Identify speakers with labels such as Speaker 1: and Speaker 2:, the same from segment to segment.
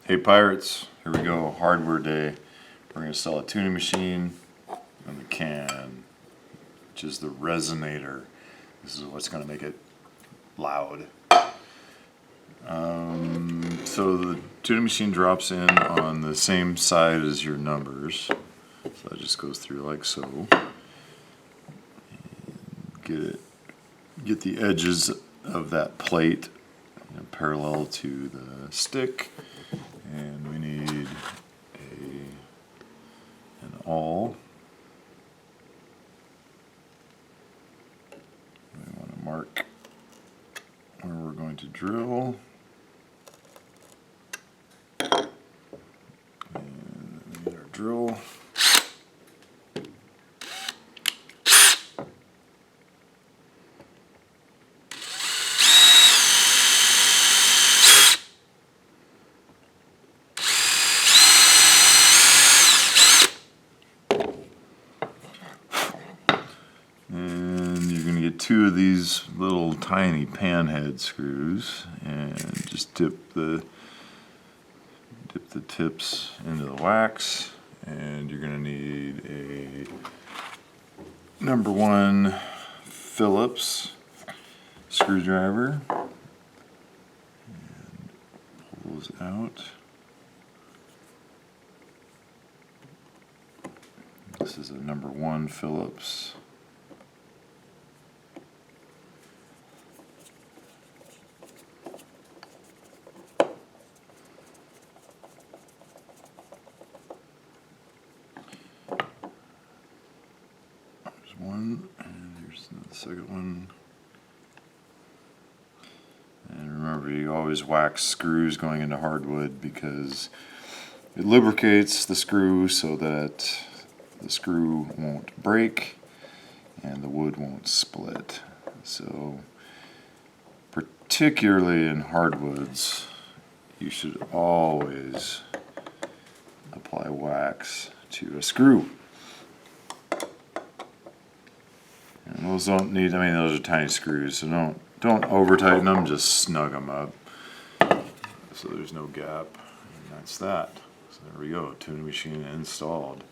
Speaker 1: Hey Pirates, here we go, hardware day. We're going to install a tuning machine and the can, which is the resonator. This is what's going to make it loud. So the tuning machine drops in on the same side as your numbers. So that just goes through like so. And get the edges of that plate parallel to the stick. And we need an awl. We want to mark where we're going to drill. And we need our drill. And you're going to get two of these little tiny pan head screws and just dip the tips into the wax, and you're going to need a number 1 Phillips screwdriver, and pull those out. This is a number 1 Phillips. One, and here's the second one. And remember, you always wax screws going into hardwood because it lubricates the screw so that the screw won't break and the wood won't split. So particularly in hardwoods, you should always apply wax to a screw. And those don't need, I mean, those are tiny screws, so don't over tighten them, just snug them up so there's no gap. And that's that. So there we go, tuning machine installed.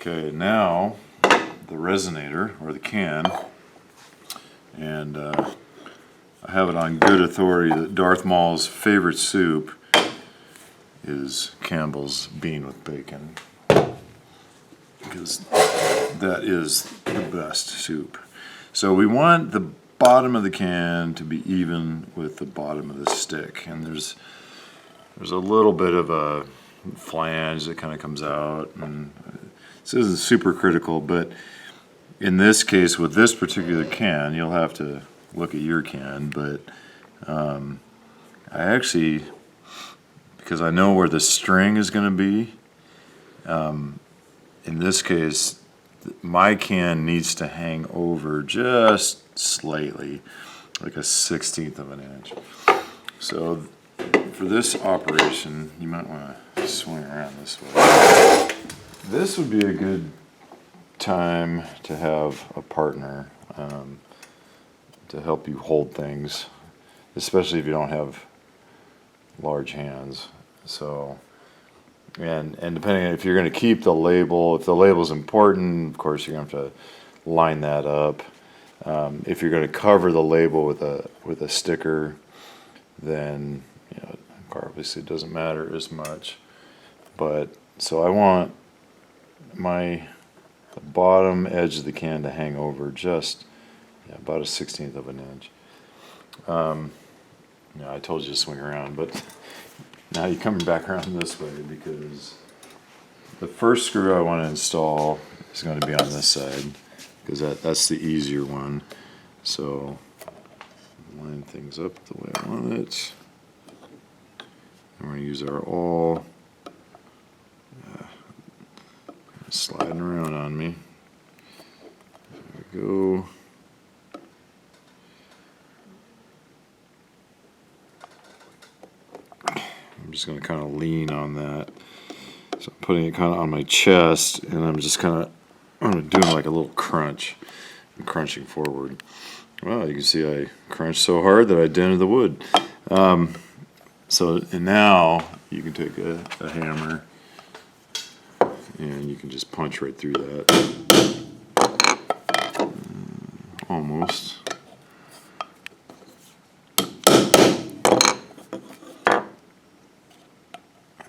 Speaker 1: Okay, now the resonator, or the can, and I have it on good authority that Darth Maul's favorite soup is Campbell's bean with bacon, because that is the best soup. So we want the bottom of the can to be even with the bottom of the stick, and there's a little bit of a flange that kind of comes out, and this isn't super critical, but in this case with this particular can, you'll have to look at your can, but I actually, because I know where the string is going to be, in this case my can needs to hang over just slightly, like a 1/16 of an inch. So for this operation, you might want to swing around this way. This would be a good time to have a partner to help you hold things, especially if you don't have large hands. So, and depending on if you're going to keep the label, if the label is important, of course you're going to have to line that up. If you're going to cover the label with a sticker, then obviously it doesn't matter as much. But so I want the bottom edge of the can to hang over just about a 1/16 of an inch. I told you to swing around, but now you're coming back around this way because the first screw I want to install is going to be on this side because that's the easier one. So line things up the way I want it. And we're going to use our awl. Sliding around on me. There we go. I'm just going to kind of lean on that. So I'm putting it kind of on my chest, and I'm just kind of doing like a little crunch. I'm crunching forward. Well, you can see I crunched so hard that I dented the wood. So, and now you can take a hammer and you can just punch right through that. Almost. I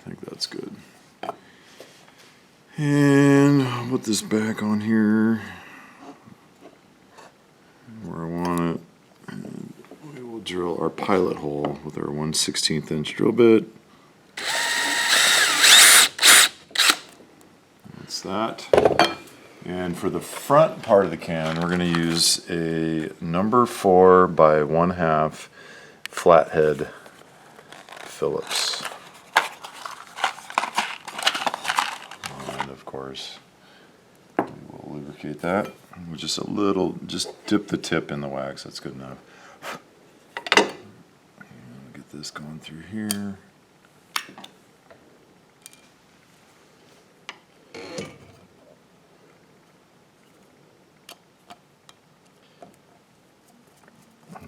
Speaker 1: think that's good. And I'll put this back on here where I want it. And we will drill our pilot hole with our 1/16 inch drill bit. That's that. And for the front part of the can, we're going to use a number 4 by 1/2 flathead Phillips. And of course, we will lubricate that with just a little, just dip the tip in the wax, that's good enough. And get this going through here.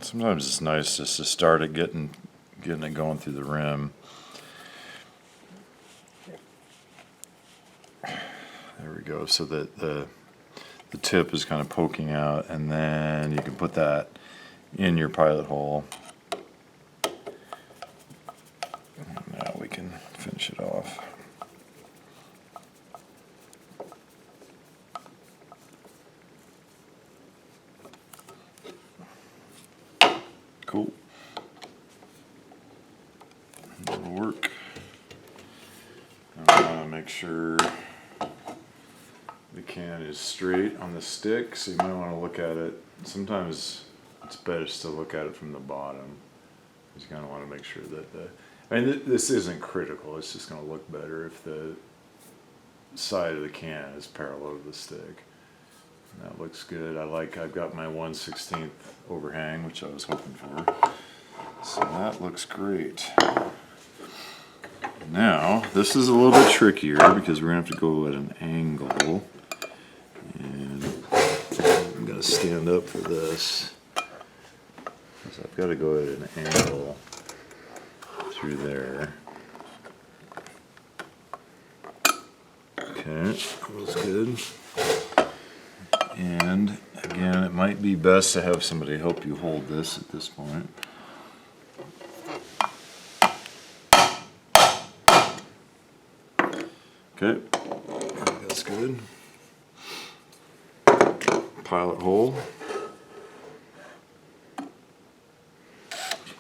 Speaker 1: Sometimes it's nice just to start it getting it going through the rim. There we go, so that the tip is kind of poking out, and then you can put that in your pilot hole. Now we can finish it off. Cool. That'll work. I want to make sure the can is straight on the stick, so you might want to look at it. Sometimes it's best to look at it from the bottom. You kind of want to make sure that this isn't critical. It's just going to look better if the side of the can is parallel to the stick. That looks good. I've got my 1/16 overhang, which I was hoping for. So that looks great. Now, this is a little bit trickier because we're going to have to go at an angle. And I'm going to stand up for this. So I've got to go at an angle through there. Okay, that was good. And again, it might be best to have somebody help you hold this at this point. Okay, that's good. Pilot hole.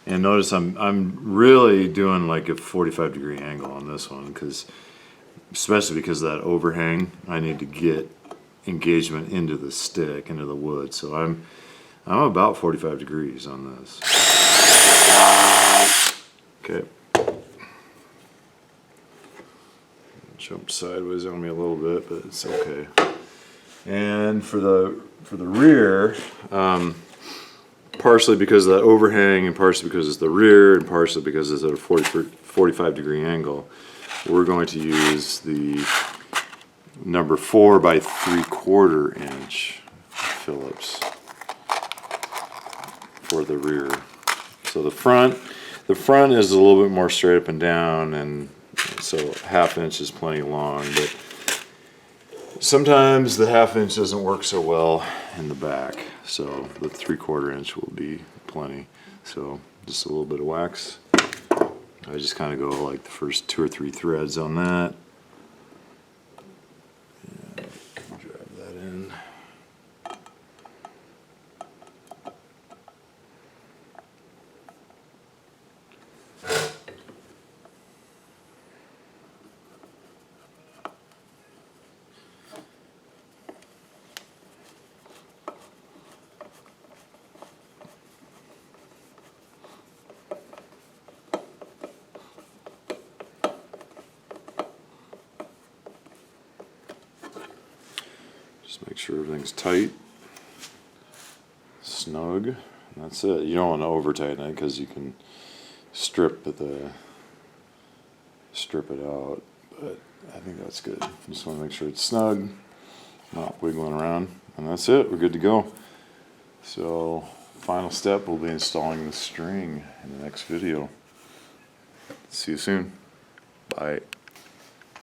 Speaker 1: And notice I'm really doing like a 45-degree angle on this one, especially because of that overhang, I need to get engagement into the stick, into the wood. So I'm about 45 degrees on this. Okay. Jumped sideways on me a little bit, but it's okay. And for the rear, partially because of that overhang, and partially because it's the rear, and partially because it's at a 45-degree angle, we're going to use the number 4 by 3/4 inch Phillips for the rear. So the front is a little bit more straight up and down, and so 1/2 inch is plenty long, but sometimes the 1/2 inch doesn't work so well in the back, so the 3/4 inch will be plenty. So just a little bit of wax. I just kind of go like the first 2 or 3 threads on that. And drive that in. Just make sure everything's tight, snug, and that's it. You don't want to over tighten it because you can strip it out, but I think that's good. Just want to make sure it's snug, not wiggling around, and that's it. We're good to go. So final step, we'll be installing the string in the next video. See you soon. Bye.